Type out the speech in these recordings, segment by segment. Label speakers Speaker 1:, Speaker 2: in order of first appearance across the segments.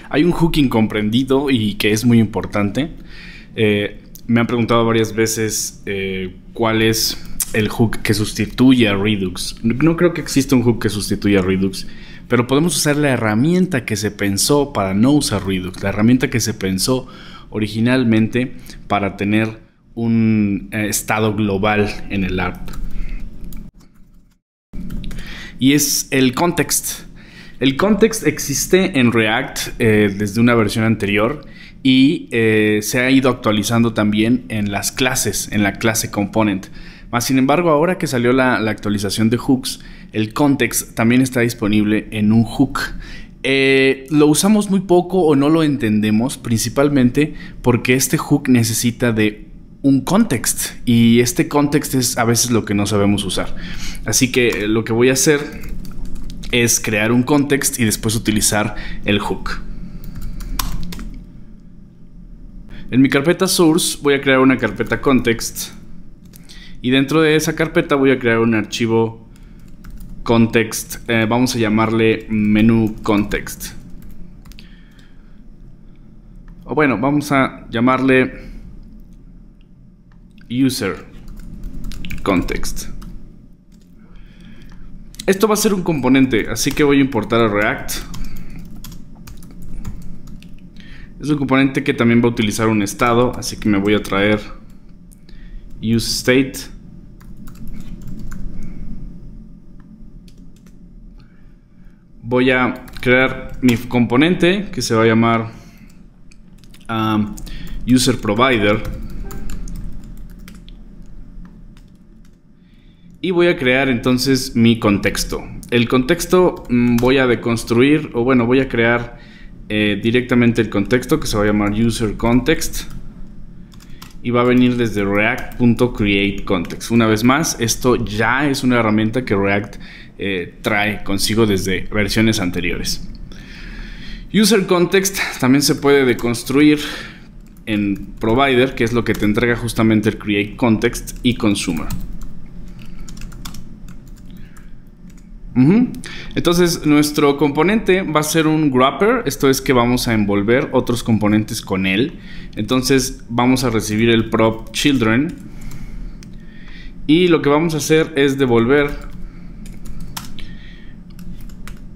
Speaker 1: Hay un hook incomprendido y que es muy importante. Me han preguntado varias veces cuál es el hook que sustituye a Redux. No creo que exista un hook que sustituya a Redux, pero podemos usar la herramienta que se pensó para no usar Redux, la herramienta que se pensó originalmente para tener un estado global en el app. Y es el context. El context existe en React desde una versión anterior y se ha ido actualizando también en las clases, en la clase component. Sin embargo, ahora que salió la actualización de hooks, el context también está disponible en un hook. Lo usamos muy poco o no lo entendemos, principalmente porque este hook necesita de un context y este context es a veces lo que no sabemos usar. Así que lo que voy a hacer es crear un context y después utilizar el hook. En mi carpeta source voy a crear una carpeta context y dentro de esa carpeta voy a crear un archivo context, vamos a llamarle menú context, o bueno, vamos a llamarle user context. Esto va a ser un componente, así que voy a importar a React. Es un componente que también va a utilizar un estado, así que me voy a traer useState. Voy a crear mi componente que se va a llamar userProvider. Y voy a crear entonces mi contexto. El contexto voy a deconstruir, o bueno, voy a crear directamente el contexto que se va a llamar userContext. Y va a venir desde react.createContext. Una vez más, esto ya es una herramienta que React trae consigo desde versiones anteriores. UserContext también se puede deconstruir en Provider, que es lo que te entrega justamente el CreateContext y Consumer. Entonces nuestro componente va a ser un wrapper, esto es que vamos a envolver otros componentes con él. Entonces vamos a recibir el prop children y lo que vamos a hacer es devolver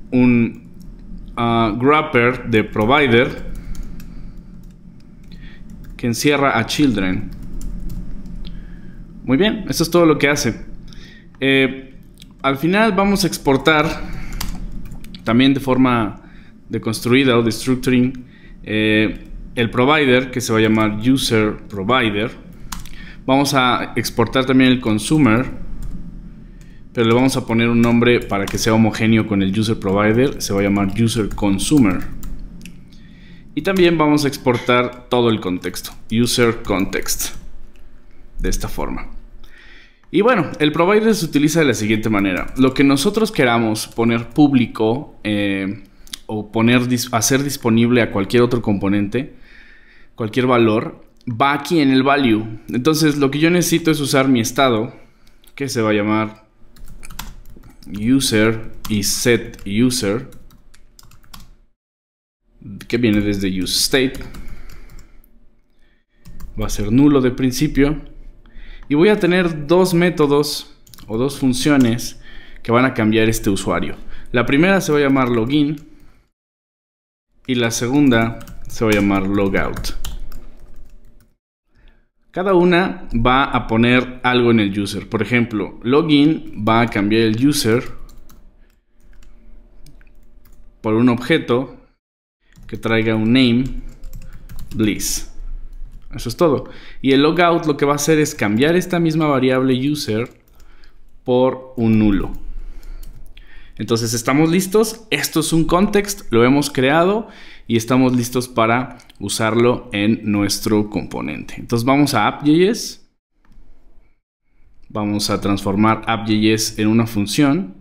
Speaker 1: un wrapper de provider que encierra a children. Muy bien, eso es todo lo que hace. Al final vamos a exportar también de forma deconstruida o destructuring el provider que se va a llamar user provider. Vamos a exportar también el consumer, pero le vamos a poner un nombre para que sea homogéneo con el user provider, se va a llamar user consumer. Y también vamos a exportar todo el contexto, user context, de esta forma. Y bueno, el provider se utiliza de la siguiente manera. Lo que nosotros queramos poner público o hacer disponible a cualquier otro componente, cualquier valor, va aquí en el value. Entonces lo que yo necesito es usar mi estado, que se va a llamar user y set user, que viene desde useState. Va a ser nulo de principio. Y voy a tener dos métodos o dos funciones que van a cambiar este usuario. La primera se va a llamar login y la segunda se va a llamar logout. Cada una va a poner algo en el user. Por ejemplo, login va a cambiar el user por un objeto que traiga un name, Bliss. Eso es todo. Y el logout lo que va a hacer es cambiar esta misma variable user por un nulo. Entonces estamos listos. Esto es un context, lo hemos creado y estamos listos para usarlo en nuestro componente. Entonces vamos a app.js. Vamos a transformar app.js en una función.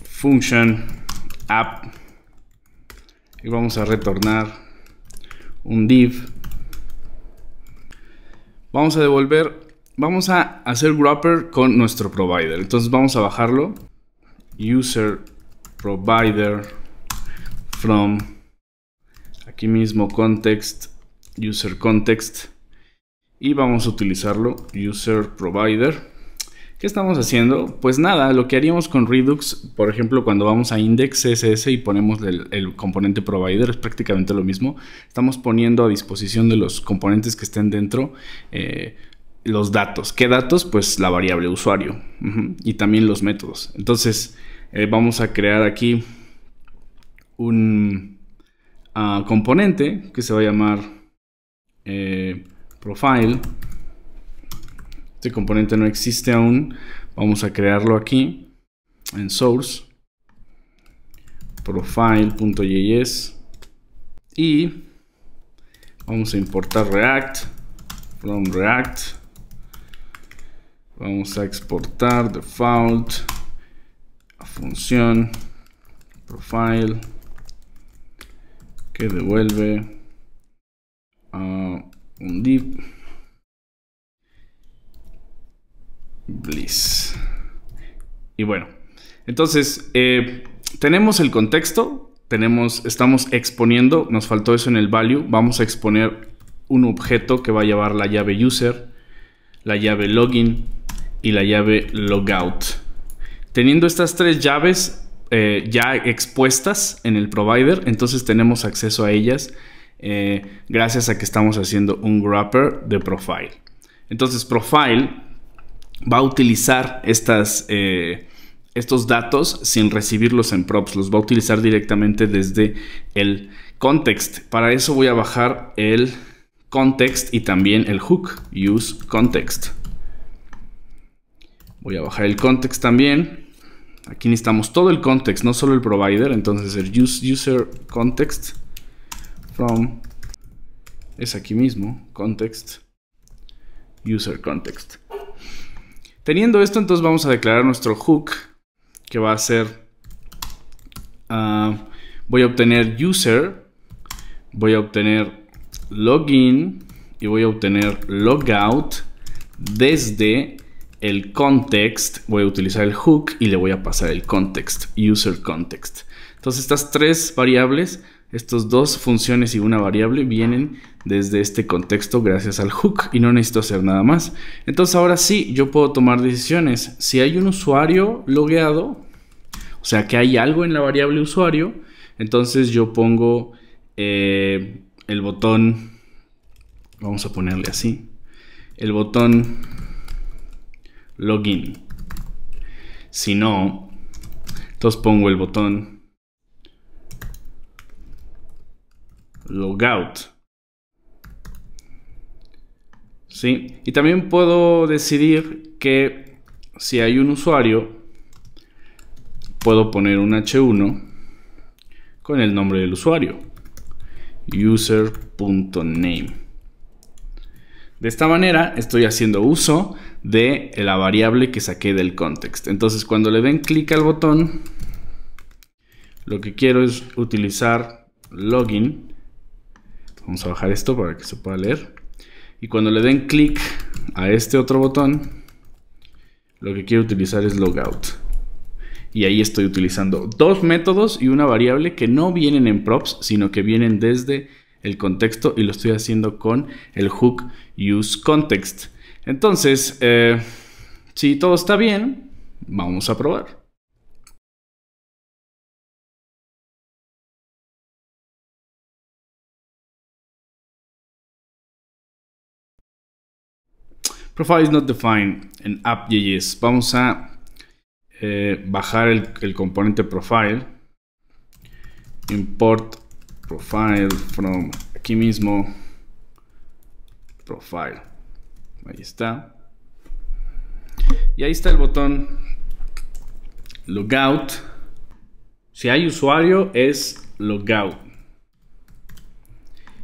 Speaker 1: Function app. Y vamos a retornar un div. Vamos a devolver, vamos a hacer wrapper con nuestro provider. Entonces vamos a bajarlo user provider from, aquí mismo context, user context, y vamos a utilizarlo, user provider. ¿Qué estamos haciendo? Pues nada, lo que haríamos con Redux, por ejemplo, cuando vamos a index CSS y ponemos el componente provider, es prácticamente lo mismo. Estamos poniendo a disposición de los componentes que estén dentro los datos. ¿Qué datos? Pues la variable usuario y también los métodos. Entonces vamos a crear aquí un componente que se va a llamar profile. Este componente no existe aún. Vamos a crearlo aquí en source profile.js y vamos a importar React from React. Vamos a exportar default a función profile que devuelve un div bliss. Y bueno, entonces tenemos el contexto, estamos exponiendo, nos faltó eso en el value. Vamos a exponer un objeto que va a llevar la llave user, la llave login y la llave logout. Teniendo estas tres llaves ya expuestas en el provider, entonces tenemos acceso a ellas gracias a que estamos haciendo un wrapper de profile. Entonces profile va a utilizar estos datos sin recibirlos en props. Los va a utilizar directamente desde el context. Para eso voy a bajar el context y también el hook use context. Voy a bajar el context también. Aquí necesitamos todo el context, no solo el provider. Entonces el user context from es aquí mismo, context user context. Teniendo esto, entonces vamos a declarar nuestro hook, que va a ser, voy a obtener user, voy a obtener login y voy a obtener logout desde el context. Voy a utilizar el hook y le voy a pasar el context, user context. Entonces estas tres variables, estos dos funciones y una variable vienen desde este contexto gracias al hook y no necesito hacer nada más. Entonces ahora sí, yo puedo tomar decisiones. Si hay un usuario logueado, o sea que hay algo en la variable usuario, entonces yo pongo el botón, vamos a ponerle así, el botón login. Si no, entonces pongo el botón logout. ¿Sí? Y también puedo decidir que si hay un usuario, puedo poner un h1 con el nombre del usuario, user.name. De esta manera estoy haciendo uso de la variable que saqué del context. Entonces cuando le den clic al botón, lo que quiero es utilizar login. Vamos a bajar esto para que se pueda leer. Y cuando le den clic a este otro botón, lo que quiero utilizar es logout. Y ahí estoy utilizando dos métodos y una variable que no vienen en props, sino que vienen desde el contexto, y lo estoy haciendo con el hook use context. Entonces, si todo está bien, vamos a probar. Profile is not defined en app.js. Vamos a bajar el componente profile. Import profile from aquí mismo profile. Ahí está. Y ahí está el botón logout. Si hay usuario es logout.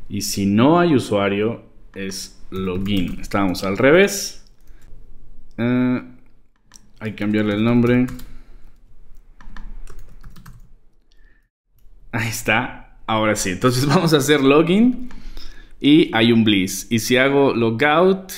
Speaker 1: Y si no hay usuario es login. Estábamos al revés. Hay que cambiarle el nombre. Ahí está. Ahora sí. Entonces vamos a hacer login y hay un bliss. Y si hago logout,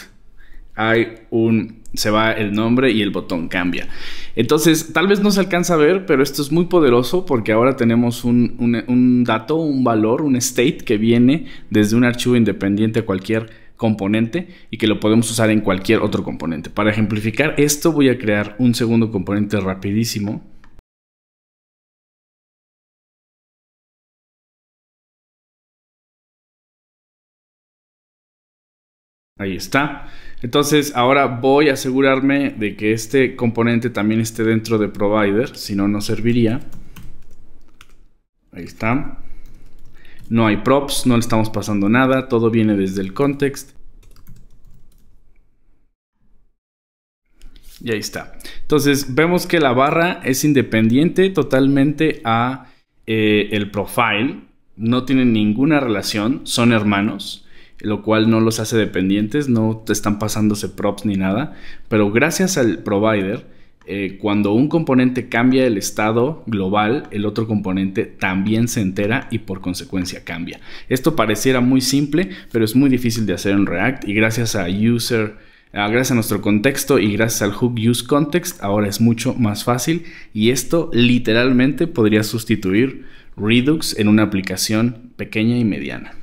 Speaker 1: se va el nombre y el botón cambia. Entonces, tal vez no se alcanza a ver, pero esto es muy poderoso porque ahora tenemos un dato, un valor, un state que viene desde un archivo independiente a cualquier componente y que lo podemos usar en cualquier otro componente. Para ejemplificar esto, voy a crear un segundo componente rapidísimo. Ahí está. Entonces ahora voy a asegurarme de que este componente también esté dentro de provider, si no, no serviría. Ahí está. No hay props, no le estamos pasando nada, todo viene desde el context. Y ahí está. Entonces vemos que la barra es independiente totalmente a el profile. No tienen ninguna relación, son hermanos, lo cual no los hace dependientes, no te están pasándose props ni nada. Pero gracias al provider, cuando un componente cambia el estado global, el otro componente también se entera y por consecuencia cambia. Esto pareciera muy simple, pero es muy difícil de hacer en React, y gracias a gracias a nuestro contexto y gracias al hook useContext ahora es mucho más fácil, y esto literalmente podría sustituir Redux en una aplicación pequeña y mediana.